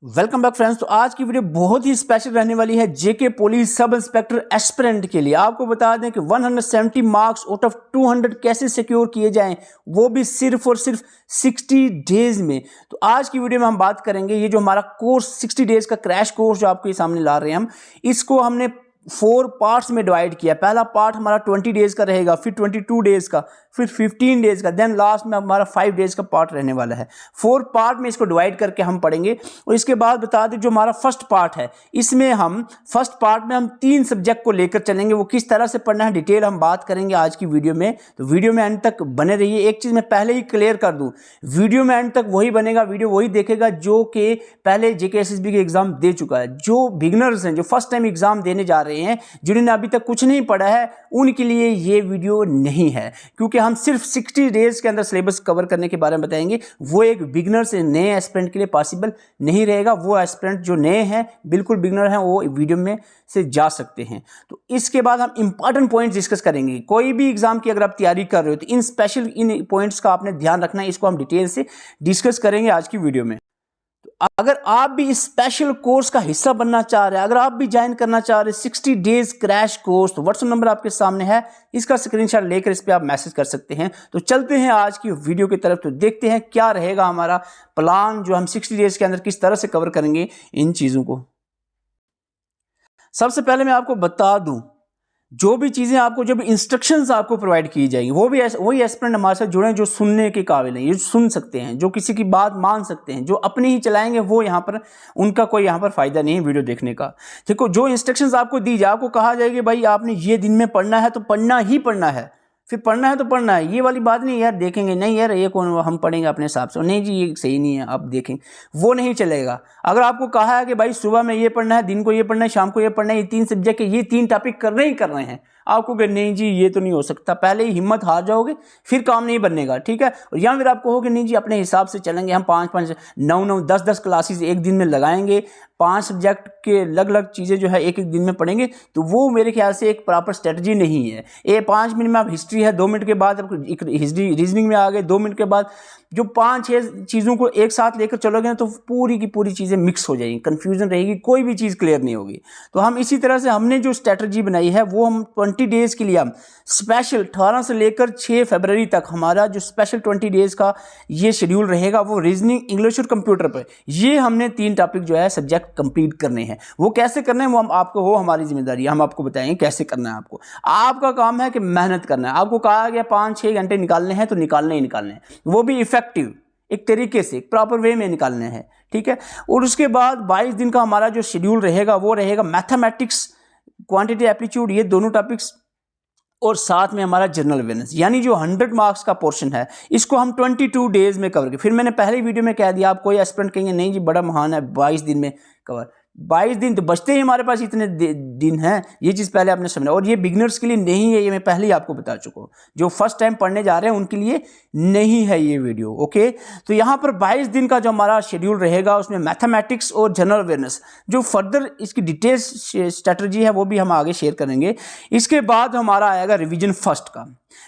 Welcome back friends. तो आज की वीडियो बहुत ही स्पेशल रहने वाली है जेके पुलिस सब इंस्पेक्टर एस्पिरेंट के लिए। आपको बता दें कि 170 मार्क्स आउट ऑफ 200 कैसे सिक्योर किए जाएं, वो भी सिर्फ और सिर्फ 60 डेज में। तो आज की वीडियो में हम बात करेंगे ये जो हमारा कोर्स 60 डेज का क्रैश कोर्स जो आपके सामने ला रहे हैं हम, इसको हमने 4 पार्ट्स में डिवाइड किया। पहला पार्ट हमारा 20 डेज का रहेगा, फिर 22 डेज का, फिर 15 डेज का, देन लास्ट में हमारा 5 डेज का पार्ट रहने वाला है। 4 पार्ट में इसको डिवाइड करके हम पढ़ेंगे। और इसके बाद बता दें जो हमारा फर्स्ट पार्ट है, इसमें हम फर्स्ट पार्ट में हम 3 सब्जेक्ट को लेकर चलेंगे। वो किस तरह से पढ़ना है डिटेल हम बात करेंगे आज की वीडियो में। तो वीडियो में एंड तक बने रहिए। एक चीज़ मैं पहले ही क्लियर कर दूं, वीडियो में एंड तक वही बनेगा, वीडियो वही देखेगा जो कि पहले जेकेएसएसबी के एग्जाम दे चुका है। जो बिगनर्स हैं, जो फर्स्ट टाइम एग्जाम देने जा रहे हैं, जिन्होंने अभी तक कुछ नहीं पढ़ा है, उनके लिए ये वीडियो नहीं है, क्योंकि हम सिर्फ 60 डेज के अंदर सिलेबस कवर करने के बारे में बताएंगे। वो एक बिगनर से नए एस्पिरेंट के लिए पॉसिबल नहीं रहेगा। वो एस्पिरेंट जो नए हैं, बिल्कुल बिगनर हैं, वो वीडियो में से जा सकते हैं। तो इसके बाद हम इंपॉर्टेंट पॉइंट्स डिस्कस करेंगे। कोई भी एग्जाम की अगर आप तैयारी कर रहे हो तो इन पॉइंट्स का आपने ध्यान रखना है। इसको हम डिटेल से डिस्कस करेंगे आज की वीडियो में। अगर आप भी इस स्पेशल कोर्स का हिस्सा बनना चाह रहे हैं, अगर आप भी ज्वाइन करना चाह रहे हैं 60 डेज क्रैश कोर्स, तो व्हाट्सएप नंबर आपके सामने है, इसका स्क्रीनशॉट लेकर इस पे आप मैसेज कर सकते हैं। तो चलते हैं आज की वीडियो की तरफ। तो देखते हैं क्या रहेगा हमारा प्लान, जो हम 60 डेज के अंदर किस तरह से कवर करेंगे इन चीज़ों को। सबसे पहले मैं आपको बता दूं, जो भी चीज़ें आपको, जो भी इंस्ट्रक्शंस आपको प्रोवाइड की जाएंगी, वो भी वही एस्पिरेंट हमारे साथ जुड़े हैं जो सुनने के काबिल हैं, ये सुन सकते हैं, जो किसी की बात मान सकते हैं। जो अपनी ही चलाएंगे वो यहाँ पर, उनका कोई यहाँ पर फ़ायदा नहीं है वीडियो देखने का। देखो, जो इंस्ट्रक्शंस आपको दी जाए, आपको कहा जाएगा भाई आपने ये दिन में पढ़ना है तो पढ़ना ही पढ़ना है, फिर पढ़ना है तो पढ़ना है। ये वाली बात नहीं यार देखेंगे, नहीं यार ये कौन, हम पढ़ेंगे अपने हिसाब से, नहीं जी ये सही नहीं है, आप देखेंगे, वो नहीं चलेगा। अगर आपको कहा है कि भाई सुबह में ये पढ़ना है, दिन को ये पढ़ना है, शाम को ये पढ़ना है, ये 3 सब्जेक्ट है, ये 3 टॉपिक करने ही करने हैं, आपको कहे नहीं जी ये तो नहीं हो सकता, पहले ही हिम्मत हार जाओगे, फिर काम नहीं बनेगा, ठीक है। और या फिर आप कहोगे नहीं जी अपने हिसाब से चलेंगे, हम 5-5, 9-9, 10-10 क्लासेस एक दिन में लगाएंगे, 5 सब्जेक्ट के अलग अलग चीज़ें जो है एक एक दिन में पढ़ेंगे, तो वो मेरे ख्याल से एक प्रॉपर स्ट्रेटजी नहीं है। ये 5 मिनट में आप हिस्ट्री है, 2 मिनट के बाद आप हिस्ट्री रीजनिंग में आ गए, 2 मिनट के बाद जो 5-6 चीज़ों को एक साथ लेकर चलोगे ना, तो पूरी की पूरी चीज़ें मिक्स हो जाएंगी, कन्फ्यूजन रहेगी, कोई भी चीज़ क्लियर नहीं होगी। तो हम इसी तरह से हमने जो स्ट्रेटजी बनाई है, वो हम 20 डेज़ के लिए हम स्पेशल 18 से लेकर 6 फरवरी तक हमारा जो स्पेशल 20 डेज़ का ये शेड्यूल रहेगा, वो रीजनिंग, इंग्लिश और कंप्यूटर पर ये हमने 3 टॉपिक जो है सब्जेक्ट कंप्लीट करने हैं। वो कैसे करने हैं वो हम आपको, वो हमारी जिम्मेदारी है, हम आपको बताएंगे कैसे करना है। आपका काम है कि मेहनत करना है। आपको कहा गया 5-6 घंटे निकालने हैं तो निकालने ही निकालने हैं, वो भी इफेक्टिव एक तरीके से, एक प्रॉपर वे में निकालने हैं, ठीक है। और उसके बाद 22 दिन का हमारा जो शेड्यूल रहेगा, वो रहेगा मैथमेटिक्स, क्वांटिटी एप्टीट्यूड, ये दोनों टॉपिक्स, और साथ में हमारा जनरल अवेयरनेस, यानी जो 100 मार्क्स का पोर्शन है, इसको हम 22 डेज में कवर करें। फिर मैंने पहले वीडियो में कह दिया, आप कोई एस्पिरेंट कहेंगे नहीं जी बड़ा महान है, 22 दिन में कवर, 22 दिन तो बचते ही हमारे पास इतने दिन हैं, ये चीज़ पहले आपने समझना। और ये बिगनर्स के लिए नहीं है, ये मैं पहले ही आपको बता चुका हूँ, जो फर्स्ट टाइम पढ़ने जा रहे हैं उनके लिए नहीं है ये वीडियो, ओके। तो यहाँ पर 22 दिन का जो हमारा शेड्यूल रहेगा, उसमें मैथमेटिक्स और जनरल अवेयरनेस, जो फर्दर इसकी डिटेल्स स्ट्रेटजी है वो भी हम आगे शेयर करेंगे। इसके बाद हमारा आएगा रिवीजन फर्स्ट का,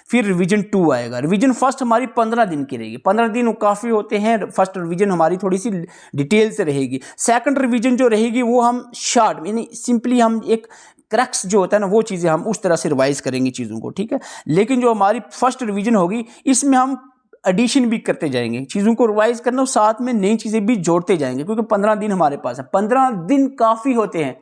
फिर रिवीजन 2 आएगा। रिवीजन फर्स्ट हमारी 15 दिन की रहेगी, 15 दिन काफ़ी होते हैं, फर्स्ट रिवीजन हमारी थोड़ी सी डिटेल से रहेगी। सेकंड रिवीजन जो रहेगी वो हम शॉर्ट, यानी सिंपली हम एक क्रैक्स जो होता है ना, वो चीज़ें हम उस तरह से रिवाइज करेंगे चीज़ों को, ठीक है। लेकिन जो हमारी फर्स्ट रिवीजन होगी, इसमें हम एडिशन भी करते जाएंगे, चीज़ों को रिवाइज करना और साथ में नई चीज़ें भी जोड़ते जाएंगे, क्योंकि 15 दिन हमारे पास है। 15 दिन काफ़ी होते हैं,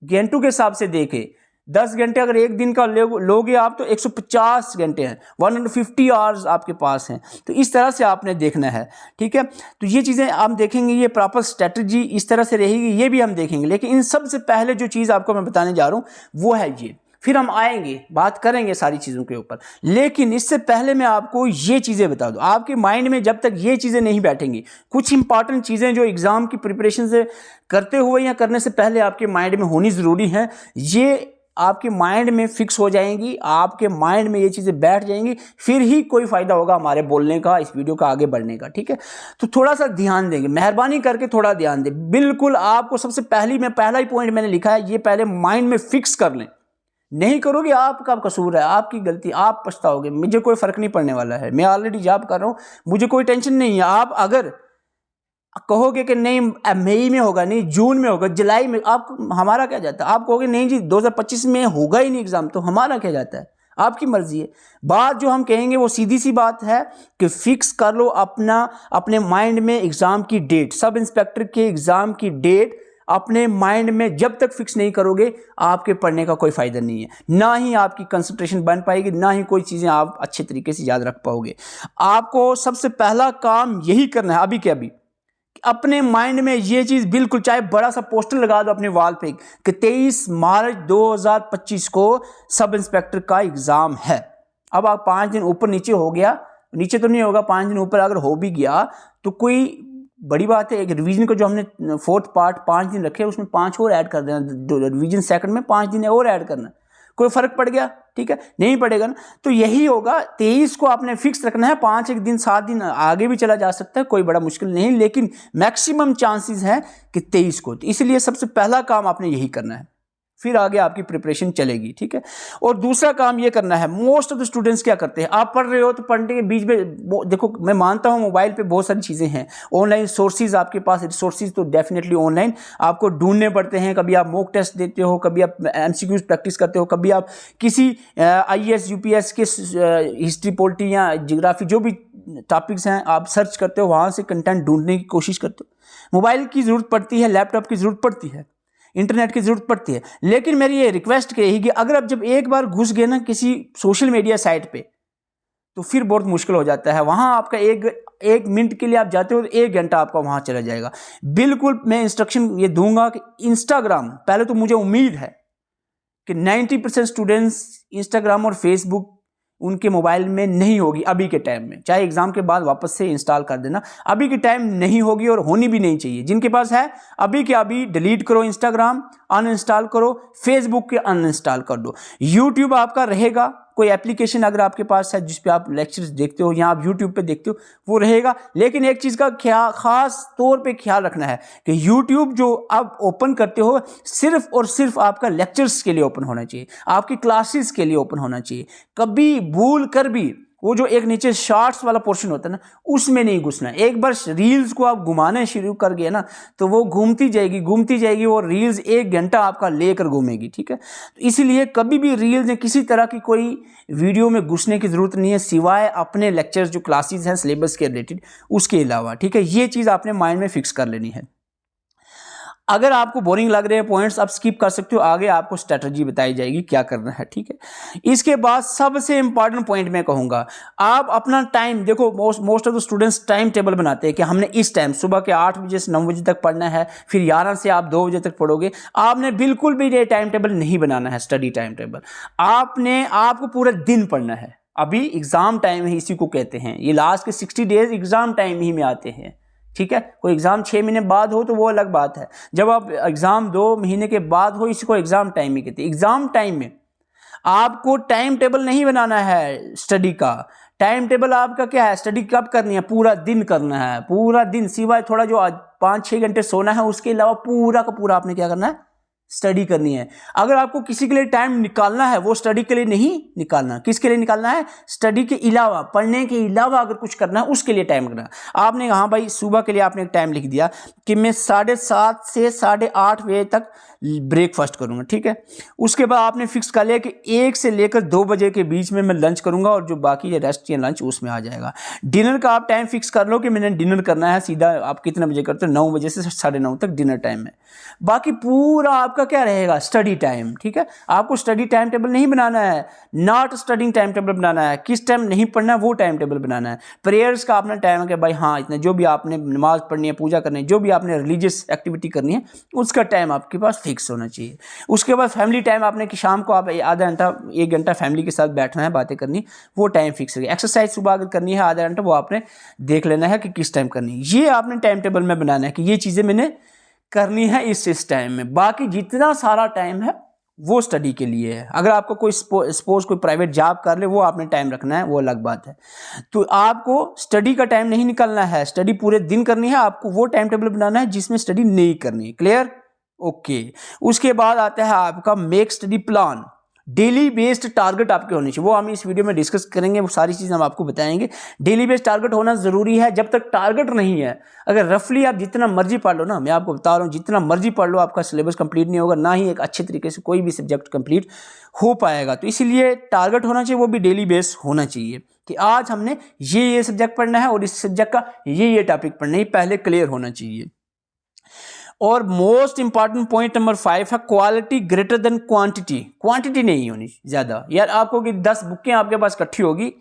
घंटों के हिसाब से देखें, 10 घंटे अगर एक दिन का लोगे आप तो 150 घंटे हैं, 150 आवर्स आपके पास हैं। तो इस तरह से आपने देखना है, ठीक है। तो ये चीज़ें आप देखेंगे, ये प्रॉपर स्ट्रेटजी इस तरह से रहेगी, ये भी हम देखेंगे। लेकिन इन सबसे पहले जो चीज़ आपको मैं बताने जा रहा हूँ वो है ये, फिर हम आएंगे बात करेंगे सारी चीज़ों के ऊपर। लेकिन इससे पहले मैं आपको ये चीज़ें बता दूं, आपके माइंड में जब तक ये चीज़ें नहीं बैठेंगी, कुछ इंपॉर्टेंट चीज़ें जो एग्ज़ाम की प्रिपरेशन से करते हुए या करने से पहले आपके माइंड में होनी ज़रूरी है, ये आपके माइंड में फिक्स हो जाएंगी, आपके माइंड में ये चीज़ें बैठ जाएंगी, फिर ही कोई फ़ायदा होगा हमारे बोलने का, इस वीडियो का आगे बढ़ने का, ठीक है। तो थोड़ा सा ध्यान देंगे, मेहरबानी करके थोड़ा ध्यान दें। बिल्कुल आपको सबसे पहला ही पॉइंट मैंने लिखा है, ये पहले माइंड में फिक्स कर लें। नहीं करोगे आपका कसूर है, आपकी गलती, आप पछताओगे, मुझे कोई फ़र्क नहीं पड़ने वाला है, मैं ऑलरेडी जॉब कर रहा हूँ, मुझे कोई टेंशन नहीं है। आप अगर कहोगे कि नहीं मई में होगा, नहीं जून में होगा, जुलाई में, आप हमारा क्या जाता है। आप कहोगे नहीं जी 2025 में होगा ही नहीं एग्ज़ाम, तो हमारा क्या जाता है, आपकी मर्जी है। बात जो हम कहेंगे वो सीधी सी बात है कि फिक्स कर लो अपने माइंड में एग्ज़ाम की डेट। सब इंस्पेक्टर के एग्ज़ाम की डेट अपने माइंड में जब तक फिक्स नहीं करोगे आपके पढ़ने का कोई फ़ायदा नहीं है, ना ही आपकी कंसंट्रेशन बन पाएगी, ना ही कोई चीज़ें आप अच्छे तरीके से याद रख पाओगे। आपको सबसे पहला काम यही करना है अभी के अभी, अपने माइंड में ये चीज़ बिल्कुल, चाहे बड़ा सा पोस्टर लगा दो अपने वॉल पे कि 23 मार्च 2025 को सब इंस्पेक्टर का एग्ज़ाम है। अब आप 5 दिन ऊपर नीचे हो गया, नीचे तो नहीं होगा, 5 दिन ऊपर अगर हो भी गया तो कोई बड़ी बात है। एक रिवीजन को जो हमने 4th पार्ट 5 दिन रखे, उसमें 5 और ऐड कर देना, रिवीजन सेकंड में 5 दिन और ऐड करना, कोई फ़र्क पड़ गया, ठीक है, नहीं पड़ेगा ना। तो यही होगा, 23 को आपने फिक्स रखना है, 5 एक दिन 7 दिन आगे भी चला जा सकता है, कोई बड़ा मुश्किल नहीं, लेकिन मैक्सिमम चांसेस है कि 23 को। तो इसलिए सबसे पहला काम आपने यही करना है, फिर आगे आपकी प्रिपरेशन चलेगी, ठीक है। और दूसरा काम ये करना है, मोस्ट ऑफ द स्टूडेंट्स क्या करते हैं, आप पढ़ रहे हो तो पढ़ने के बीच में देखो, मैं मानता हूँ मोबाइल पे बहुत सारी चीज़ें हैं, ऑनलाइन सोर्सेज आपके पास, रिसोर्सेज तो डेफिनेटली ऑनलाइन आपको ढूंढने पड़ते हैं। कभी आप मॉक टेस्ट देते हो, कभी आप MCQs प्रैक्टिस करते हो, कभी आप किसी IAS UPS के हिस्ट्री पॉलिटी या जियोग्राफी जो भी टॉपिक्स हैं आप सर्च करते हो, वहाँ से कंटेंट ढूंढने की कोशिश करते हो। मोबाइल की ज़रूरत पड़ती है, लैपटॉप की ज़रूरत पड़ती है, इंटरनेट की ज़रूरत पड़ती है, लेकिन मेरी ये रिक्वेस्ट रही कि अगर आप जब एक बार घुस गए ना किसी सोशल मीडिया साइट पे, तो फिर बहुत मुश्किल हो जाता है। वहाँ आपका एक मिनट के लिए आप जाते हो तो 1 घंटा आपका वहाँ चला जाएगा। बिल्कुल मैं इंस्ट्रक्शन ये दूंगा कि इंस्टाग्राम, पहले तो मुझे उम्मीद है कि 90% स्टूडेंट्स इंस्टाग्राम और फेसबुक उनके मोबाइल में नहीं होगी अभी के टाइम में, चाहे एग्जाम के बाद वापस से इंस्टॉल कर देना, अभी के टाइम नहीं होगी और होनी भी नहीं चाहिए। जिनके पास है अभी के अभी डिलीट करो, इंस्टाग्राम अनइंस्टॉल करो, फेसबुक के अनइंस्टॉल कर दो। यूट्यूब आपका रहेगा, कोई एप्लीकेशन अगर आपके पास है जिस पे आप लेक्चर्स देखते हो या आप यूट्यूब पे देखते हो वो रहेगा, लेकिन एक चीज़ का खास तौर पे ख्याल रखना है कि यूट्यूब जो आप ओपन करते हो सिर्फ और सिर्फ आपका लेक्चर्स के लिए ओपन होना चाहिए, आपकी क्लासेस के लिए ओपन होना चाहिए। कभी भूल कर भी वो जो एक नीचे शॉर्ट्स वाला पोर्शन होता है ना, उसमें नहीं घुसना। एक बार रील्स को आप घुमाने शुरू कर गए ना तो वो घूमती जाएगी वो रील्स 1 घंटा आपका लेकर घूमेगी, ठीक है। तो इसीलिए कभी भी रील्स या किसी तरह की कोई वीडियो में घुसने की ज़रूरत नहीं है, सिवाय अपने लेक्चर्स जो क्लासेस हैं सिलेबस के रिलेटेड उसके अलावा, ठीक है। ये चीज़ आपने माइंड में फिक्स कर लेनी है। अगर आपको बोरिंग लग रहे हैं पॉइंट्स आप स्किप कर सकते हो, आगे आपको स्ट्रेटजी बताई जाएगी क्या करना है, ठीक है। इसके बाद सबसे इंपॉर्टेंट पॉइंट मैं कहूँगा, आप अपना टाइम देखो, most of the students time table बनाते हैं कि हमने इस टाइम सुबह के 8 बजे से 9 बजे तक पढ़ना है, फिर 11 से आप 2 बजे तक पढ़ोगे। आपने बिल्कुल भी ये टाइम टेबल नहीं बनाना है, स्टडी टाइम टेबल। आपको पूरा दिन पढ़ना है। अभी एग्ज़ाम टाइम है, इसी को कहते हैं, ये लास्ट के 60 डेज एग्ज़ाम टाइम ही में आते हैं, ठीक है। कोई एग्जाम 6 महीने बाद हो तो वो अलग बात है, जब आप एग्जाम 2 महीने के बाद हो इसी को एग्जाम टाइम ही कहते हैं। एग्जाम टाइम में आपको टाइम टेबल नहीं बनाना है स्टडी का। टाइम टेबल आपका क्या है, स्टडी कब करनी है, पूरा दिन करना है, पूरा दिन, सिवाय थोड़ा जो 5-6 घंटे सोना है उसके अलावा पूरा का पूरा आपने क्या करना है, स्टडी करनी है। अगर आपको किसी के लिए टाइम निकालना है वो स्टडी के लिए नहीं निकालना, किसके लिए निकालना है, स्टडी के अलावा, पढ़ने के अलावा अगर कुछ करना है उसके लिए टाइम करना। आपने हाँ भाई सुबह के लिए आपने एक टाइम लिख दिया कि मैं 7:30 से 8:30 बजे तक ब्रेकफास्ट करूंगा, ठीक है। उसके बाद आपने फिक्स कर लिया कि 1 से लेकर 2 बजे के बीच में मैं लंच करूंगा और जो बाकी ये रेस्ट या लंच उसमें आ जाएगा। डिनर का आप टाइम फिक्स कर लो कि मैंने डिनर करना है, सीधा आप कितने बजे करते हो, 9 बजे से 9:30 तक डिनर टाइम है। बाकी पूरा आपका क्या रहेगा, स्टडी टाइम, ठीक है। आपको स्टडी टाइम टेबल नहीं बनाना है, नॉट स्टडिंग टाइम टेबल बनाना है, किस टाइम नहीं पढ़ना है वो टाइम टेबल बनाना है। प्रेयर्स का अपना टाइम है कि भाई हाँ इतना, जो भी आपने नमाज पढ़नी है, पूजा करनी है, जो भी आपने रिलीजियस एक्टिविटी करनी है उसका टाइम आपके पास फिक्स होना चाहिए। उसके बाद फैमिली टाइम आपने कि शाम को आप आधा घंटा 1 घंटा फैमिली के साथ बैठना है, बातें करनी, वो टाइम फिक्स है। एक्सरसाइज सुबह अगर करनी है आधा घंटा, वो आपने देख लेना है कि किस टाइम करनी है। ये आपने टाइम टेबल में बनाना है कि ये चीज़ें मैंने करनी है इस टाइम में। बाकी जितना सारा टाइम है वो स्टडी के लिए है। अगर आपको कोई सपोज कोई प्राइवेट जॉब कर ले वो आपने टाइम रखना है, वो अलग बात है। तो आपको स्टडी का टाइम नहीं निकालना है, स्टडी पूरे दिन करनी है, आपको वो टाइम टेबल बनाना है जिसमें स्टडी नहीं करनी है। Clear, okay. उसके बाद आता है आपका make study plan. Daily based target आपके होने चाहिए, वो हम इस वीडियो में डिस्कस करेंगे, वो सारी चीज़ें हम आपको बताएंगे। डेली बेस्ड टारगेट होना ज़रूरी है। जब तक टारगेट नहीं है, अगर रफली आप जितना मर्जी पढ़ लो ना, मैं आपको बता रहा हूँ, जितना मर्जी पढ़ लो आपका सिलेबस कंप्लीट नहीं होगा, ना ही एक अच्छे तरीके से कोई भी सब्जेक्ट कंप्लीट हो पाएगा। तो इसीलिए टारगेट होना चाहिए, वो भी डेली बेस्ड होना चाहिए कि आज हमने ये सब्जेक्ट पढ़ना है और इस सब्जेक्ट का ये टॉपिक पढ़ना है, पहले क्लियर होना चाहिए। और मोस्ट इंपॉर्टेंट पॉइंट नंबर 5 है quality greater than quantity. Quantity नहीं होनी ज़्यादा। यार आपको कि 10 बुकें आपके पास इकट्ठी होगी,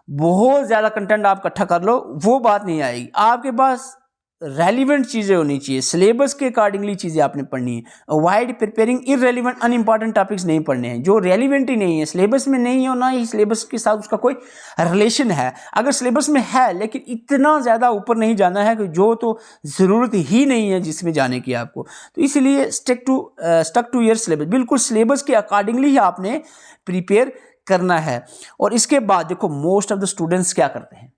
बहुत ज़्यादा कंटेंट आप इकट्ठा कर लो, वो बात नहीं आएगी। आपके पास रेलिवेंट चीज़ें होनी चाहिए, सिलेबस के अकॉर्डिंगली चीज़ें आपने पढ़नी है। Avoid preparing irrelevant unimportant topics नहीं पढ़ने हैं, जो रेलिवेंट ही नहीं है, सिलेबस में नहीं होना ही, सिलेबस के साथ उसका कोई रिलेशन है। अगर सिलेबस में है लेकिन इतना ज़्यादा ऊपर नहीं जाना है कि जो तो ज़रूरत ही नहीं है जिसमें जाने की आपको, तो इसलिए स्टक टू ईयर सिलेबस, बिल्कुल सिलेबस के अकॉर्डिंगली ही आपने प्रिपेयर करना है। और इसके बाद देखो मोस्ट ऑफ द स्टूडेंट्स क्या करते हैं,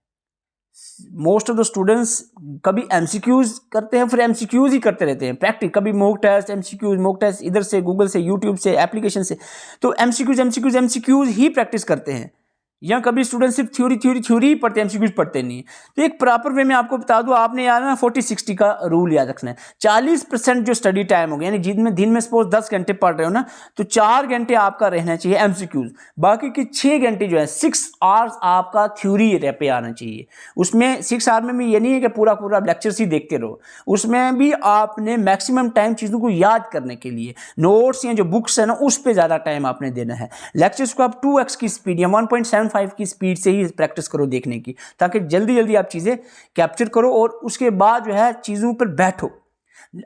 मोस्ट ऑफ द स्टूडेंट्स कभी एमसीक्यूज करते हैं, फिर एमसीक्यूज ही करते रहते हैं, प्रैक्टिस, कभी mock test, MCQs, mock test, इधर से गूगल से, यूट्यूब से, एप्लीकेशन से, तो एमसीक्यूज ही प्रैक्टिस करते हैं। या कभी स्टूडेंट सिर्फ थ्योरी ही पढ़ते हैं, एमसीक्यूज पढ़ते नहीं। तो एक प्रॉपर वे में आपको बता दूं, आपने यार ना 40-60 का रूल याद रखना है। 40% जो स्टडी टाइम हो गया, यानी जिनमें दिन में सपोज 10 घंटे पढ़ रहे हो ना, तो 4 घंटे आपका रहना चाहिए एमसीक्यूज, बाकी के 6 घंटे जो है 6 आवर्स आपका थ्योरी पे आना चाहिए। उसमें 6 आवर में भी ये नहीं है कि पूरा लेक्चर्स ही देखते रहो, उसमें भी आपने मैक्सिमम टाइम चीज़ों को याद करने के लिए नोट्स या जो बुक्स है ना, उस पर ज़्यादा टाइम आपने देना है। लेक्चर्स को आप 2x की स्पीड या 1.75 की स्पीड से ही प्रैक्टिस करो देखने की, ताकि जल्दी आप चीज़ें कैप्चर करो और उसके बाद जो है चीज़ों पर बैठो।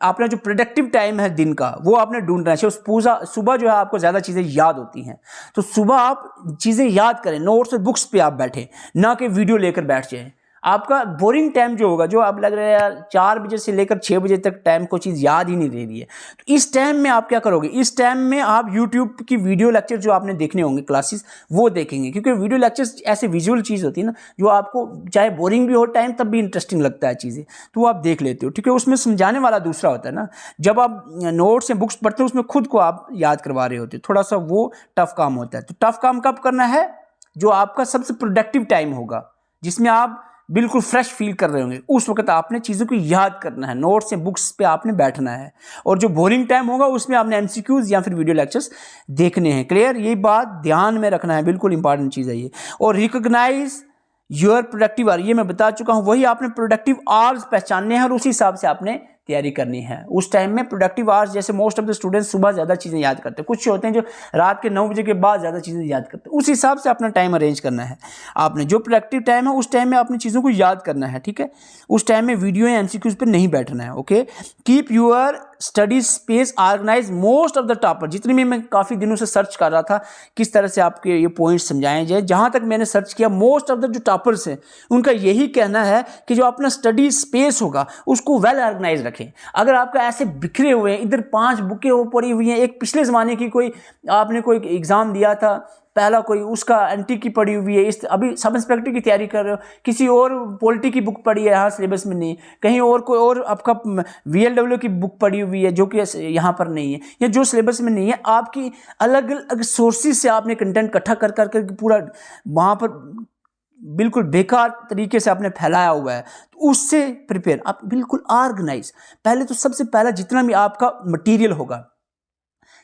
अपना जो प्रोडक्टिव टाइम है दिन का, वो आपने ढूंढना चाहिए। सुबह जो है आपको ज़्यादा चीज़ें याद होती हैं, तो सुबह आप चीज़ें याद करें, नोट्स और बुक्स पे आप बैठें, ना कि वीडियो लेकर बैठ जाएं। आपका बोरिंग टाइम जो होगा, जो आप लग रहा है यार 4 बजे से लेकर 6 बजे तक टाइम को चीज़ याद ही नहीं रह रही है, तो इस टाइम में आप क्या करोगे, इस टाइम में आप यूट्यूब की वीडियो लेक्चर जो आपने देखने होंगे क्लासेस, वो देखेंगे, क्योंकि वीडियो लेक्चर्स ऐसे विजुअल चीज़ होती है ना, जो आपको चाहे बोरिंग भी हो टाइम तब भी इंटरेस्टिंग लगता है चीज़ें, तो आप देख लेते हो, ठीक है। उसमें समझाने वाला दूसरा होता है ना, जब आप नोट्स या बुक्स पढ़ते हो उसमें खुद को आप याद करवा रहे होते हो, थोड़ा सा वो टफ काम होता है। तो टफ काम कब करना है, जो आपका सबसे प्रोडक्टिव टाइम होगा, जिसमें आप बिल्कुल फ्रेश फील कर रहे होंगे, उस वक्त आपने चीज़ों को याद करना है, नोट्स या बुक्स पे आपने बैठना है। और जो बोरिंग टाइम होगा उसमें आपने एमसीक्यूज या फिर वीडियो लेक्चर्स देखने हैं। क्लियर, ये बात ध्यान में रखना है, बिल्कुल इंपॉर्टेंट चीज़ है ये। और रिकॉग्नाइज योर प्रोडक्टिव आवर, ये मैं बता चुका हूँ, वही आपने प्रोडक्टिव आवर्स पहचानने हैं और उसी हिसाब से आपने तैयारी करनी है। उस टाइम में प्रोडक्टिव आवर्स, जैसे मोस्ट ऑफ द स्टूडेंट्स सुबह ज़्यादा चीज़ें याद करते हैं, कुछ होते हैं जो रात के 9 बजे के बाद ज़्यादा चीज़ें याद करते हैं, उस हिसाब से अपना टाइम अरेंज करना है। आपने जो प्रोडक्टिव टाइम है उस टाइम में अपनी चीज़ों को याद करना है, ठीक है। उस टाइम में वीडियो या एमसीक्यूज पर नहीं बैठना है, okay. Keep your study space organize, most of the topper, जितनी भी मैं काफ़ी दिनों से सर्च कर रहा था किस तरह से आपके ये पॉइंट्स समझाए जाए, जहाँ तक मैंने सर्च किया, मोस्ट ऑफ द जो टॉपर्स हैं उनका यही कहना है कि जो अपना स्टडी स्पेस होगा उसको वेल ऑर्गेनाइज रखें। अगर आपका ऐसे बिखरे हुए हैं, इधर 5 बुकें वो पड़ी हुई हैं, एक पिछले ज़माने की कोई आपने कोई एग्ज़ाम दिया था पहला, कोई उसका एंटी की पड़ी हुई है, इस अभी सब इंस्पेक्टर की तैयारी कर रहे हो, किसी और पॉलिटी की बुक पड़ी है, यहाँ सिलेबस में नहीं, कहीं और कोई और आपका VLW की बुक पड़ी हुई है जो कि यहाँ पर नहीं है, या जो सिलेबस में नहीं है, आपकी अलग अलग सोर्सेज से आपने कंटेंट इकट्ठा कर कर पूरा वहाँ पर बिल्कुल बेकार तरीके से आपने फैलाया हुआ है, तो उससे प्रिपेयर आप बिल्कुल ऑर्गेनाइज। पहले तो सबसे पहला जितना भी आपका मटेरियल होगा,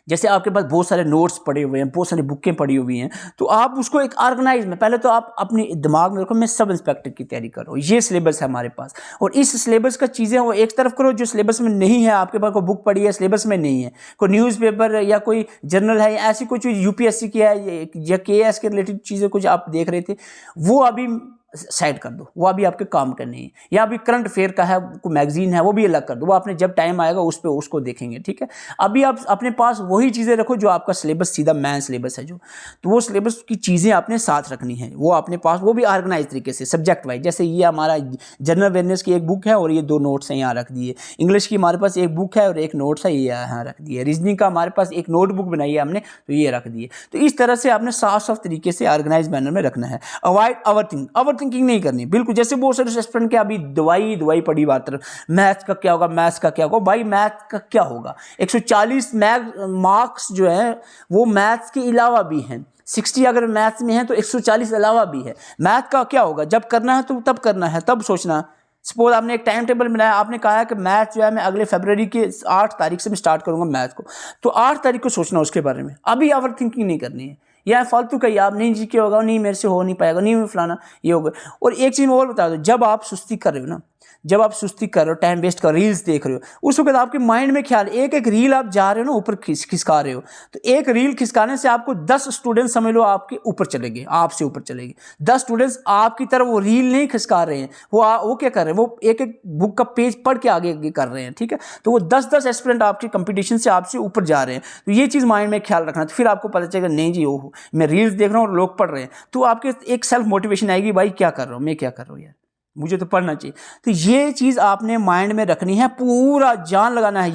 जैसे आपके पास बहुत सारे नोट्स पड़े हुए हैं, बहुत सारी बुकें पड़ी हुई हैं, तो आप उसको एक ऑर्गेनाइज में, पहले तो आप अपने दिमाग में रखो मैं सब इंस्पेक्टर की तैयारी कर रहा हूँ, ये सिलेबस है हमारे पास, और इस सिलेबस का चीज़ें वो एक तरफ करो जो सिलेबस में नहीं है, आपके पास कोई बुक पड़ी है सिलेबस में नहीं है, कोई न्यूज़पेपर या कोई जर्नल है, ऐसी कोई चीज़ UPSC की है या KS के रिलेटेड चीज़ें कुछ आप देख रहे थे, वो अभी साइड कर दो, वो अभी आपके काम करनी है। या अभी करंट अफेयर का है, कोई मैगजीन है, वो भी अलग कर दो, वो आपने जब टाइम आएगा उस पर उसको देखेंगे, ठीक है। अभी आप अपने पास वही चीज़ें रखो जो आपका सिलेबस सीधा मेन सिलेबस है जो, तो वो सिलेबस की चीज़ें आपने साथ रखनी है, वो अपने पास, वो भी ऑर्गेनाइज तरीके से सब्जेक्ट वाइज। जैसे ये हमारा जनरल अवेयरनेस की एक बुक है और ये 2 नोट्स हैं यहाँ रख दिए, इंग्लिश की हमारे पास एक बुक है और एक नोट्स है, ये यहाँ रख दिए, रीजनिंग का हमारे पास एक नोटबुक बनाई है हमने, तो ये रख दिए। तो इस तरह से आपने साफ साफ तरीके से ऑर्गेनाइज मैनर में रखना है। अवॉइड ओवरथिंक थिंकिंग नहीं करनी बिल्कुल। जैसे बहुत सारे स्टूडेंट के अभी दवाई पड़ी बात, मैथ्स का क्या होगा, मैथ्स का क्या होगा। भाई मैथ का क्या होगा, 140 मार्क्स जो है वो मैथ्स के अलावा भी हैं। 60 अगर मैथ्स में है तो 140 अलावा भी है। मैथ का क्या होगा, जब करना है तो तब करना है, तब सोचना। सपोज आपने एक टाइम टेबल बनाया, आपने कहा है कि मैथ जो है मैं अगले फरवरी के 8 तारीख से मैं स्टार्ट करूंगा मैथ को, तो 8 तारीख को सोचना उसके बारे में। अभी ओवर थिंकिंग नहीं करनी है, या फालतू का आप नहीं जी के होगा, नहीं मेरे से हो नहीं पाएगा, नहीं फलाना ये होगा। और एक चीज़ मैं और बता दूं, जब आप सुस्ती कर रहे हो ना, जब आप सुस्ती कर रहे हो, टाइम वेस्ट कर, रील्स देख रहे हो, उस वक्त आपके माइंड में ख्याल, एक एक रील आप जा रहे हो ना ऊपर खिसका रहे हो, तो एक रील खिसकाने से आपको 10 स्टूडेंट्स समझ लो आपके ऊपर चलेंगे, आपसे ऊपर चलेंगे। 10 स्टूडेंट्स आपकी तरफ वो रील नहीं खिसका रहे हैं, वो क्या कर रहे हैं, वो एक एक बुक का पेज पढ़ के आगे आगे कर रहे हैं, ठीक है। तो वो 10 एस्पिरेंट आपके कंपटीशन से आपसे ऊपर जा रहे हैं, तो ये चीज़ माइंड में ख्याल रखना। तो फिर आपको पता चलेगा नहीं जी ओहो मैं रील्स देख रहा हूँ और लोग पढ़ रहे हैं, तो आपके एक सेल्फ मोटिवेशन आएगी, भाई क्या कर रहा हूँ मैं, क्या कर रहा हूँ यार, मुझे तो पढ़ना चाहिए। तो ये चीज़ आपने माइंड में रखनी है, पूरा जान लगाना है।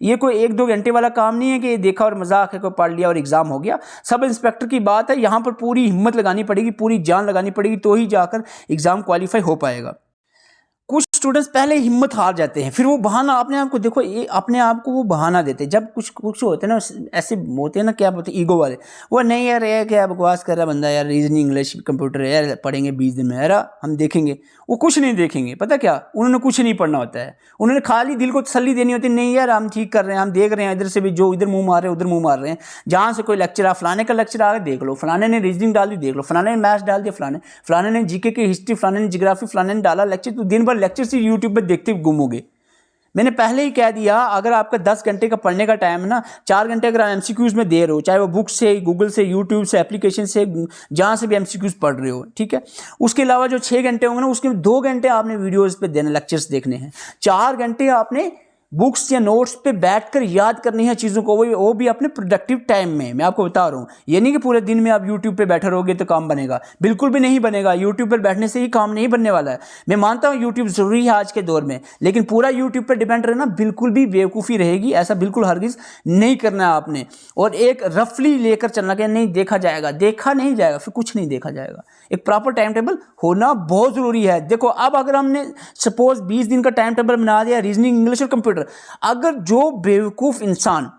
ये कोई 1-2 घंटे वाला काम नहीं है कि देखा और मजाक है, कोई पढ़ लिया और एग्जाम हो गया। सब इंस्पेक्टर की बात है, यहाँ पर पूरी हिम्मत लगानी पड़ेगी, पूरी जान लगानी पड़ेगी, तो ही जाकर एग्जाम क्वालिफाई हो पाएगा। कुछ स्टूडेंट्स पहले हिम्मत हार जाते हैं, फिर वो बहाना अपने आप को देखो, ये अपने आप को वो बहाना देते हैं। जब कुछ होते हैं ना, ऐसे होते हैं ना, क्या बोलते हैं, ईगो वाले, वो नहीं यार ये क्या बकवास कर रहा बंदा यार, रीजनिंग इंग्लिश कंप्यूटर है यार, पढ़ेंगे 20 दिन में यार हम देखेंगे। वो कुछ नहीं देखेंगे, पता क्या, उन्होंने कुछ नहीं पढ़ना होता है, उन्होंने खाली दिल को तसल्ली देनी होती है, नहीं यार हम ठीक कर रहे हैं, हम देख रहे हैं इधर से भी जो इधर मुंह मार रहे हैं उधर मुंह मार रहे हैं। जहाँ से कोई लेक्चर आ, फलाने का लेक्चर आ देख लो, फलाने ने रीजनिंग डाल दी देख लो, फलाने ने मैथ्स डाल दिया, फलाने ने जीके की हिस्ट्री, फलाने ने जियोग्राफी, फलाने ने डाला लेक्चर, तो दिन भर लेक्चर से यूट्यूब पर देखते गुमोगे। मैंने पहले ही कह दिया, अगर आपका 10 घंटे का पढ़ने का टाइम है ना, 4 घंटे अगर आप एमसीक्यूज में दे रहे हो, चाहे वो बुक से, गूगल से, यूट्यूब से, एप्लीकेशन से, जहाँ से भी एमसीक्यूज पढ़ रहे हो, ठीक है, उसके अलावा जो 6 घंटे होंगे ना, उसके 2 घंटे आपने वीडियोज़ पे देने, लेक्चर्स देखने हैं, 4 घंटे आपने बुक्स या नोट्स पे बैठकर याद करनी है चीज़ों को, वो भी अपने प्रोडक्टिव टाइम में। मैं आपको बता रहा हूँ, ये नहीं कि पूरे दिन में आप यूट्यूब पे बैठे रहोगे तो काम बनेगा, बिल्कुल भी नहीं बनेगा। यूट्यूब पर बैठने से ही काम नहीं बनने वाला है। मैं मानता हूँ यूट्यूब ज़रूरी है आज के दौर में, लेकिन पूरा यूट्यूब पर डिपेंड रहना बिल्कुल भी बेवकूफ़ी रहेगी। ऐसा बिल्कुल हरगिज़ नहीं करना है आपने। और एक रफली लेकर चलना कि नहीं देखा जाएगा, देखा नहीं जाएगा, फिर कुछ नहीं देखा जाएगा। एक प्रॉपर टाइम टेबल होना बहुत ज़रूरी है। देखो अब अगर हमने सपोज 20 दिन का टाइम टेबल बना दिया, रीजनिंग, इंग्लिश और कंप्यूटर, अगर जो बेवकूफ इंसान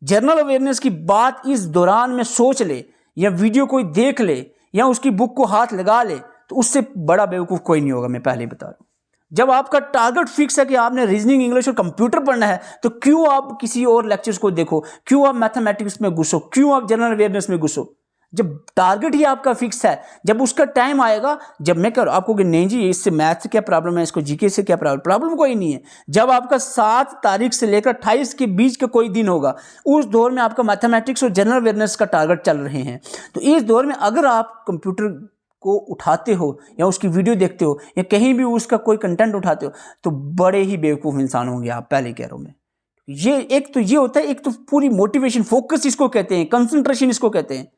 जनरल अवेयरनेस की बात इस दौरान में सोच ले, या वीडियो कोई देख ले, या उसकी बुक को हाथ लगा ले, तो उससे बड़ा बेवकूफ कोई नहीं होगा। मैं पहले बता रहा हूं, जब आपका टारगेट फिक्स है कि आपने रीजनिंग, इंग्लिश और कंप्यूटर पढ़ना है, तो क्यों आप किसी और लेक्चर्स को देखो, क्यों आप मैथमेटिक्स में घुसो, क्यों आप जनरल अवेयरनेस में घुसो। जब टारगेट ही आपका फिक्स है, जब उसका टाइम आएगा, जब मैं कह आपको कि नहीं जी इससे मैथ से क्या प्रॉब्लम है, इसको जीके से क्या प्रॉब्लम कोई नहीं है। जब आपका 7 तारीख से लेकर 28 के बीच का कोई दिन होगा, उस दौर में आपका मैथमेटिक्स और जनरल अवेयरनेस का टारगेट चल रहे हैं, तो इस दौर में अगर आप कंप्यूटर को उठाते हो या उसकी वीडियो देखते हो या कहीं भी उसका कोई कंटेंट उठाते हो, तो बड़े ही बेवकूफ़ इंसान होंगे आप, पहले कह रहा हूँ मैं। ये एक तो ये होता है, एक तो पूरी मोटिवेशन, फोकस इसको कहते हैं, कंसंट्रेशन इसको कहते हैं,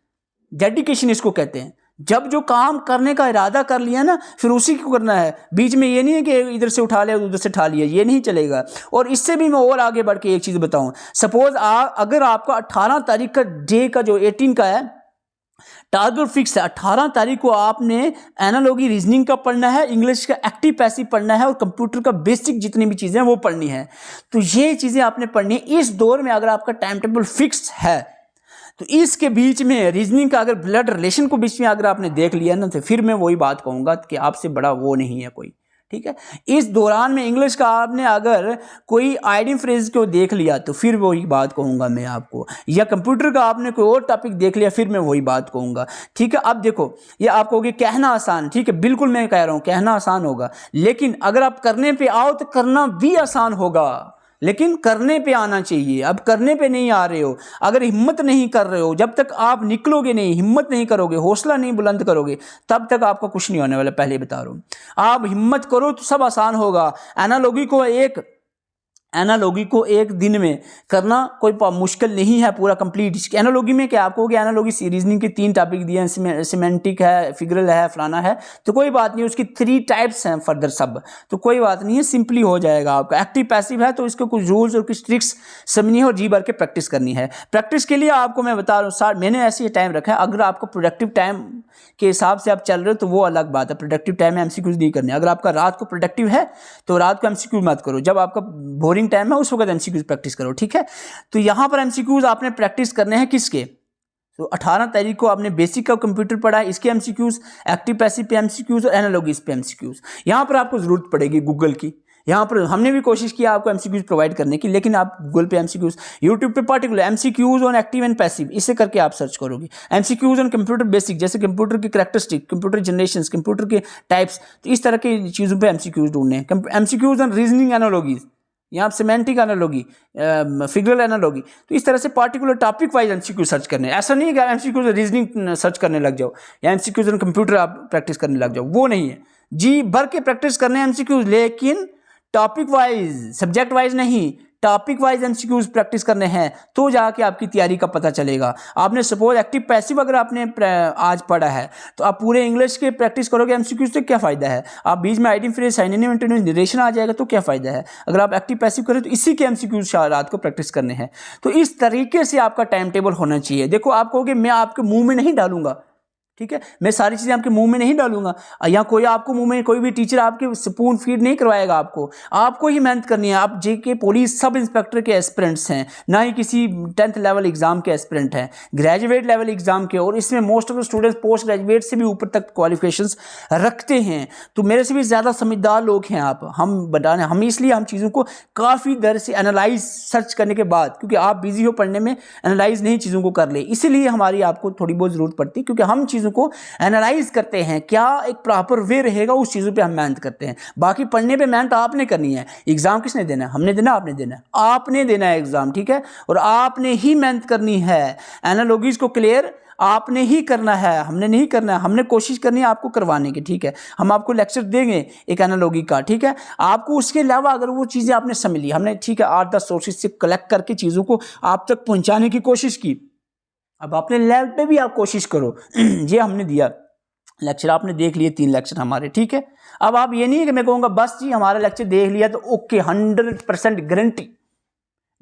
डेडिकेशन इसको कहते हैं। जब जो काम करने का इरादा कर लिया ना, फिर उसी को करना है। बीच में ये नहीं है कि इधर से उठा लिया उधर से उठा लिया, ये नहीं चलेगा। और इससे भी मैं और आगे बढ़ के एक चीज़ बताऊं, सपोज अगर आपका 18 तारीख का डे का जो 18 का है टारगेट फिक्स है, 18 तारीख को आपने एनालॉजी रीजनिंग का पढ़ना है, इंग्लिश का एक्टिव पैसिव पढ़ना है और कंप्यूटर का बेसिक जितनी भी चीज़ें हैं वो पढ़नी है। तो ये चीज़ें आपने पढ़नी है इस दौर में। अगर आपका टाइम टेबल फिक्स है तो इसके बीच में रीजनिंग का अगर ब्लड रिलेशन को बीच में अगर आपने देख लिया ना, तो फिर मैं वही बात कहूँगा कि आपसे बड़ा वो नहीं है कोई, ठीक है। इस दौरान में इंग्लिश का आपने अगर कोई आइडियम फ्रेज को देख लिया तो फिर वही बात कहूँगा मैं आपको, या कंप्यूटर का आपने कोई और टॉपिक देख लिया फिर मैं वही बात कहूँगा, ठीक है। अब देखो ये आप कहोगे कहना आसान, ठीक है, बिल्कुल मैं कह रहा हूँ कहना आसान होगा, लेकिन अगर आप करने पे आओ तो करना भी आसान होगा, लेकिन करने पे आना चाहिए। अब करने पे नहीं आ रहे हो, अगर हिम्मत नहीं कर रहे हो, जब तक आप निकलोगे नहीं, हिम्मत नहीं करोगे, हौसला नहीं बुलंद करोगे, तब तक आपका कुछ नहीं होने वाला। पहले बता रहा हूं, आप हिम्मत करो तो सब आसान होगा। एनालॉजी को एक एनालॉगी को एक दिन में करना कोई मुश्किल नहीं है पूरा कंप्लीट। एनालॉगी में क्या आपको होगी, एनालॉगी रीजनिंग के 3 टॉपिक दिए हैं, सिमेंटिक है, फिगरल है, फलाना है, तो कोई बात नहीं, उसकी 3 टाइप्स हैं फर्दर सब, तो कोई बात नहीं है, सिंपली हो जाएगा आपका। एक्टिव पैसिव है तो इसके कुछ रूल्स और कुछ ट्रिक्स समझनी है और जी भर के प्रैक्टिस करनी है। प्रैक्टिस के लिए आपको मैं बता रहा हूँ, मैंने ऐसे टाइम रखा है, अगर आपको प्रोडक्टिव टाइम के हिसाब से आप चल रहे हो तो वो अलग बात है, प्रोडक्टिव टाइम में एमसीक्यूज नहीं करने। अगर आपका रात को प्रोडक्टिव है तो रात को एमसीक्यू मत करो, जब आपका बोरिंग टाइम है उस वक्त एमसीक्यूज प्रैक्टिस करो, ठीक है। तो यहां पर एमसीक्यूज आपने प्रैक्टिस करने हैं किसके, तो 18 तारीख को आपने बेसिक का कंप्यूटर पढ़ा है, इसके एमसीक्यूज, एक्टिव पैसिव पे एमसीक्यूज और एनालॉगीज पे एमसीक्यूज। यहां पर आपको जरूरत पड़ेगी गूगल की, यहाँ पर हमने भी कोशिश किया आपको एमसीक्यूज प्रोवाइड करने की, लेकिन आप गूगल पे एमसीक्यूज, यूट्यूब पे particular MCQs on active and passive, इसे करके आप सर्च करोगे। एमसीक्यूज ऑन कंप्यूटर बेसिक, जैसे कंप्यूटर की कैरेक्टरिस्टिक, कंप्यूटर जनरेशंस, कंप्यूटर के टाइप्स, तो इस तरह की चीज़ों पे एमसीक्यूज ढूंढने हैं। एमसीक्यूज ऑन रीजनिंग एनालॉगीज, यहाँ सिमेंटिक एनालॉगी, फिगरल एनालॉगी, तो इस तरह से particular topic wise MCQ search करने। ऐसा नहीं है कि एमसीक्यूज रीजनिंग सर्च करने लग जाओ या एमसीक्यूज ऑन कंप्यूटर आप प्रैक्टिस करने लग जाओ, वो नहीं है। जी भर के प्रैक्टिस करने एमसीक्यूज, लेकिन टॉपिक वाइज, सब्जेक्ट वाइज नहीं, टॉपिक वाइज एमसीक्यूज प्रैक्टिस करने हैं, तो जाके आपकी तैयारी का पता चलेगा। आपने सपोज एक्टिव पैसिव अगर आपने आज पढ़ा है तो आप पूरे इंग्लिश के प्रैक्टिस करोगे एमसीक्यूज, तो क्या फ़ायदा है। आप बीच में आइटम फ्रेज, साइनोनिम, एंटोनिम, निरेशन आ जाएगा तो क्या फ़ायदा है। अगर आप एक्टिव पैसिव करें तो इसी के एमसीक्यूज रात को प्रैक्टिस करने हैं। तो इस तरीके से आपका टाइम टेबल होना चाहिए। देखो आप कहोगे मैं आपके मुँह में नहीं डालूंगा, ठीक है, मैं सारी चीज़ें आपके मुंह में नहीं डालूंगा, या कोई आपको मुंह में, कोई भी टीचर आपके स्पून फीड नहीं करवाएगा, आपको ही मेहनत करनी है। आप जेके पुलिस सब इंस्पेक्टर के एस्पिरेंट्स हैं, ना ही किसी 10th लेवल एग्जाम के एस्पिरेंट हैं, ग्रेजुएट लेवल एग्जाम के, और इसमें most of the students post graduate से भी ऊपर तक क्वालिफिकेशंस रखते हैं। तो मेरे से भी ज़्यादा समझदार लोग हैं आप, हम इसलिए हम चीज़ों को काफ़ी देर से एनालाइज सर्च करने के बाद, क्योंकि आप बिजी हो पढ़ने में, एनालाइज नहीं चीज़ों को कर ले, इसीलिए हमारी आपको थोड़ी बहुत ज़रूरत पड़ती है, क्योंकि हम चीज़ों को एनालाइज करते हैं, क्या एक प्रॉपर वे रहेगा, उस चीज़ों पे हम मेहनत करते हैं। बाकी पढ़ने पे मेहनत आपने करनी है, एग्जाम किसने देना है, हमने देना, आपने देना है, आपने देना है एग्जाम, ठीक है, और आपने ही मेहनत करनी है। एनालॉगीज को क्लियर आपने ही करना है, हमने नहीं करना है, हमने कोशिश करनी है आपको करवाने की, ठीक है। हम आपको लेक्चर देंगे एक एनालॉगी का, ठीक है, आपको उसके अलावा अगर वो चीज़ें आपने समझ ली, हमने ठीक है 8-10 सोर्सेज से कलेक्ट करके चीज़ों को आप तक पहुँचाने की कोशिश की, अब अपने लेवल पे भी आप कोशिश करो। ये हमने दिया लेक्चर, आपने देख लिए 3 लेक्चर हमारे, ठीक है। अब आप ये नहीं है कि मैं कहूँगा बस जी हमारा लेक्चर देख लिया तो ओके 100% गारंटी,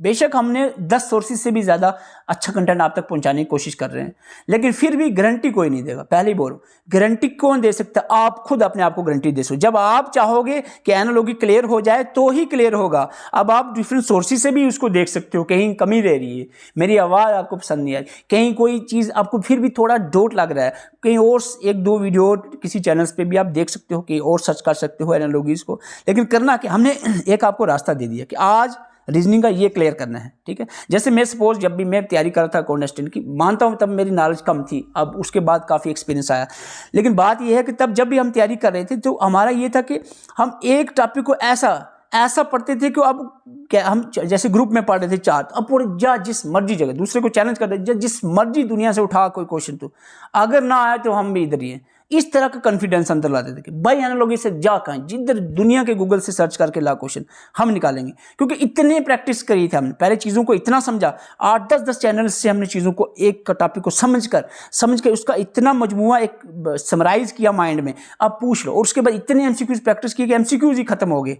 बेशक हमने 10 सोर्सेज से भी ज़्यादा अच्छा कंटेंट आप तक पहुंचाने की कोशिश कर रहे हैं, लेकिन फिर भी गारंटी कोई नहीं देगा। पहले ही बोलो, गारंटी कौन दे सकता है, आप खुद अपने आप को गारंटी दे सो। जब आप चाहोगे कि एनालॉगी क्लियर हो जाए तो ही क्लियर होगा। अब आप डिफरेंट सोर्सेज से भी उसको देख सकते हो, कहीं कमी रह रही है, मेरी आवाज़ आपको पसंद नहीं आई, कहीं कोई चीज़ आपको फिर भी थोड़ा डाउट लग रहा है, कहीं और 1-2 वीडियो किसी चैनल्स पर भी आप देख सकते हो, कहीं और सर्च कर सकते हो एनालॉगीज़ को। लेकिन करना कि हमने एक आपको रास्ता दे दिया कि आज रीजनिंग का ये क्लियर करना है, ठीक है। जैसे मैं सपोज जब भी मैं तैयारी कर रहा था अकाउंट असिस्टेंट की, मानता हूँ तब मेरी नॉलेज कम थी, अब उसके बाद काफ़ी एक्सपीरियंस आया, लेकिन बात ये है कि तब जब भी हम तैयारी कर रहे थे तो हमारा ये था कि हम एक टॉपिक को ऐसा पढ़ते थे कि अब क्या, हम जैसे ग्रुप में पढ़ रहे थे 4, अब पूरे जा जिस मर्जी जगह दूसरे को चैलेंज कर रहे, जिस मर्जी दुनिया से उठा कोई क्वेश्चन, तो अगर ना आए तो हम भी इधर ही हैं, इस तरह का कॉन्फिडेंस अंदर लाते थे कि भाई एनालॉगी से जा कहीं जिधर दुनिया के गूगल से सर्च करके ला क्वेश्चन हम निकालेंगे, क्योंकि इतने प्रैक्टिस करी थी हमने, पहले चीज़ों को इतना समझा, 8-10 चैनल से हमने चीज़ों को एक टॉपिक को समझ कर उसका इतना मजमुआ एक समराइज किया माइंड में, अब पूछ लो। और उसके बाद इतने एमसीक्यूज प्रैक्टिस किए कि एमसीक्यूज ही खत्म हो गए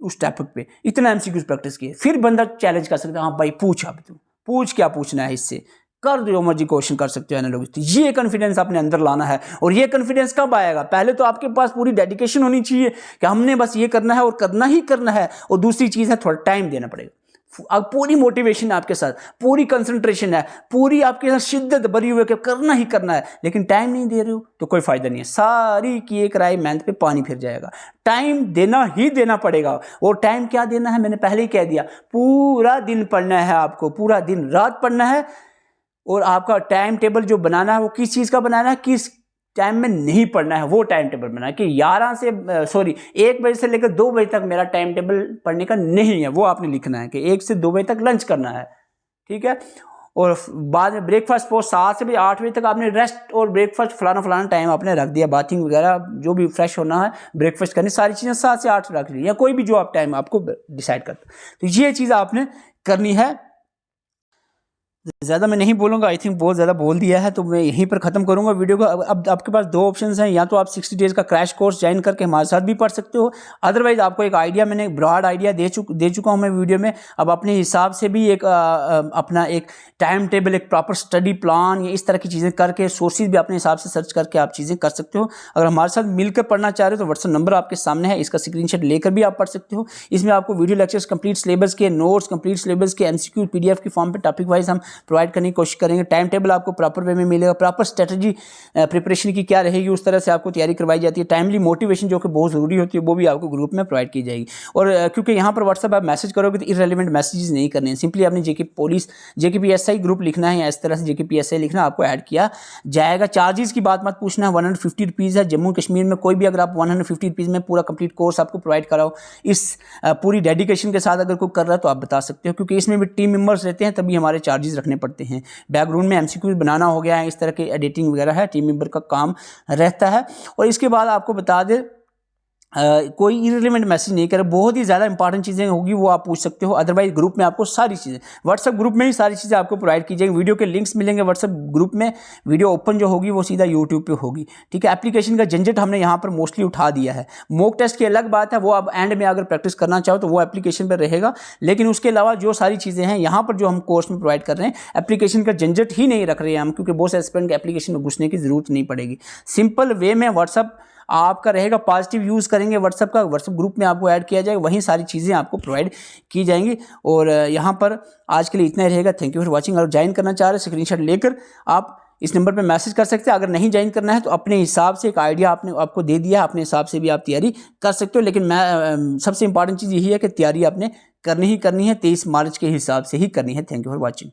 उस टॉपिक पे, इतना एमसीक्यूज प्रैक्टिस किए, फिर बंदा चैलेंज कर सकता है, हाँ भाई पूछ, अब तू पूछ, क्या पूछना है, इससे कर जो मर्जी क्वेश्चन कर सकते हो एनालॉगी। तो ये कॉन्फिडेंस अपने अंदर लाना है, और ये कॉन्फिडेंस कब आएगा, पहले तो आपके पास पूरी डेडिकेशन होनी चाहिए कि हमने बस ये करना है और करना ही करना है, और दूसरी चीज़ है थोड़ा टाइम देना पड़ेगा। अब पूरी मोटिवेशन है आपके साथ, पूरी कंसंट्रेशन है, पूरी आपके साथ शिद्दत भरी हुई है कि करना ही करना है, लेकिन टाइम नहीं दे रहे हो तो कोई फायदा नहीं है, सारी किए कराई मेहनत पे पानी फिर जाएगा। टाइम देना ही देना पड़ेगा, और टाइम क्या देना है मैंने पहले ही कह दिया, पूरा दिन पढ़ना है आपको, पूरा दिन रात पढ़ना है, और आपका टाइम टेबल जो बनाना है वो किस चीज़ का बनाना है, किस टाइम में नहीं पढ़ना है, वो टाइम टेबल बनाना है कि 1 बजे से लेकर 2 बजे तक मेरा टाइम टेबल पढ़ने का नहीं है, वो आपने लिखना है कि 1 से 2 बजे तक लंच करना है, ठीक है। और बाद में ब्रेकफास्ट पोस्ट 7 से 8 बजे तक आपने रेस्ट और ब्रेकफास्ट फलाना टाइम आपने रख दिया, बाथिंग वगैरह जो भी फ्रेश होना है, ब्रेकफास्ट करनी, सारी चीज़ें 7 से 8 रख ली, या कोई भी जो आप टाइम आपको डिसाइड करते। तो ये चीज़ आपने करनी है। ज़्यादा मैं नहीं बोलूँगा, आई थिंक बहुत ज़्यादा बोल दिया है, तो मैं यहीं पर ख़त्म करूँगा वीडियो को। अब आपके पास 2 ऑप्शंस हैं, या तो आप 60 डेज़ का क्रैश कोर्स ज्वाइन करके हमारे साथ भी पढ़ सकते हो, अदरवाइज़ आपको एक आइडिया, मैंने ब्रॉड आइडिया दे चुका हूँ मैं वीडियो में। अब अपने हिसाब से भी एक अपना एक टाइम टेबल, एक प्रॉपर स्टडी प्लान, या इस तरह की चीज़ें करके, सोर्सेज भी अपने हिसाब से सर्च करके आप चीज़ें कर सकते हो। अगर हमारे साथ मिलकर पढ़ना चाह रहे हो तो व्हाट्सएप नंबर आपके सामने है, इसका स्क्रीनशॉट लेकर भी आप पढ़ सकते हो। इसमें आपको वीडियो लेक्चर्स, कंप्लीट सिलेबस के नोट्स, कंप्लीट सिलेबस के MCQ PDF की फॉर्म पे टॉपिक वाइज हम प्रोवाइड करने की कोशिश करेंगे। टाइम टेबल आपको प्रॉपर वे में मिलेगा, प्रॉपर स्ट्रेटजी प्रिपरेशन की क्या रहेगी, उस तरह से आपको तैयारी करवाई जाती है। टाइमली मोटिवेशन जो कि बहुत ज़रूरी होती है, वो भी आपको ग्रुप में प्रोवाइड की जाएगी। और क्योंकि यहाँ पर व्हाट्सएप आप मैसेज करोगे तो इररेलेवेंट मैसेजेस नहीं करने हैं, सिंपली आपने JKPSI ग्रुप लिखना है, या इस तरह से JKPSI लिखना, आपको ऐड किया जाएगा। चार्जेस की बात मत पूछना है, 150 रुपीज़ है। जम्मू कश्मीर में कोई भी अगर आप 150 रुपीज़ में पूरा कंप्लीट कोर्स आपको प्रोवाइड कराओ, इस पूरी डेडिकेशन के साथ अगर कोई कर रहा है तो आप बता सकते हो, क्योंकि इसमें भी टीम मेंबर्स रहते हैं, तभी हमारे चार्जेस रखने पड़ते हैं। बैकग्राउंड में MCQ बनाना हो गया है, इस तरह की एडिटिंग वगैरह है, टीम मेंबर का काम रहता है। और इसके बाद आपको बता दें, कोई इररिलेवेंट मैसेज नहीं करे, बहुत ही ज़्यादा इंपॉर्टेंट चीज़ें होगी वो आप पूछ सकते हो, अदरवाइज ग्रुप में आपको सारी चीज़ें, व्हाट्सएप ग्रुप में ही सारी चीज़ें आपको प्रोवाइड की जाएगी। वीडियो के लिंक्स मिलेंगे व्हाट्सएप ग्रुप में, वीडियो ओपन जो होगी वो सीधा यूट्यूब पे होगी, ठीक है। एप्लीकेशन का झंझट हमने यहाँ पर मोस्टली उठा दिया है। मॉक टेस्ट की अलग बात है, वो आप एंड में अगर प्रैक्टिस करना चाहो तो वो एप्लीकेशन पर रहेगा, लेकिन उसके अलावा जो सारी चीज़ें हैं यहाँ पर जो हम कोर्स में प्रोवाइड कर रहे हैं, एप्लीकेशन का झंझट ही नहीं रख रहे हैं हम, क्योंकि बहुत से एस्पिरेंट के एप्लीकेशन में घुसने की जरूरत नहीं पड़ेगी। सिंपल वे में व्हाट्सएप आपका रहेगा, पॉजिटिव यूज़ करेंगे व्हाट्सएप का, व्हाट्सएप ग्रुप में आपको ऐड किया जाएगा, वहीं सारी चीज़ें आपको प्रोवाइड की जाएंगी। और यहाँ पर आज के लिए इतना ही रहेगा। Thank you for watching. अगर ज्वाइन करना चाह रहे हैं, स्क्रीनशॉट लेकर आप इस नंबर पे मैसेज कर सकते हैं। अगर नहीं ज्वाइन करना है तो अपने हिसाब से, एक आइडिया आपको दे दिया, अपने हिसाब से भी आप तैयारी कर सकते हो। लेकिन मैं सबसे इंपॉर्टेंट चीज़ यही है कि तैयारी आपने करनी ही करनी है, 23 मार्च के हिसाब से ही करनी है। Thank you for watching.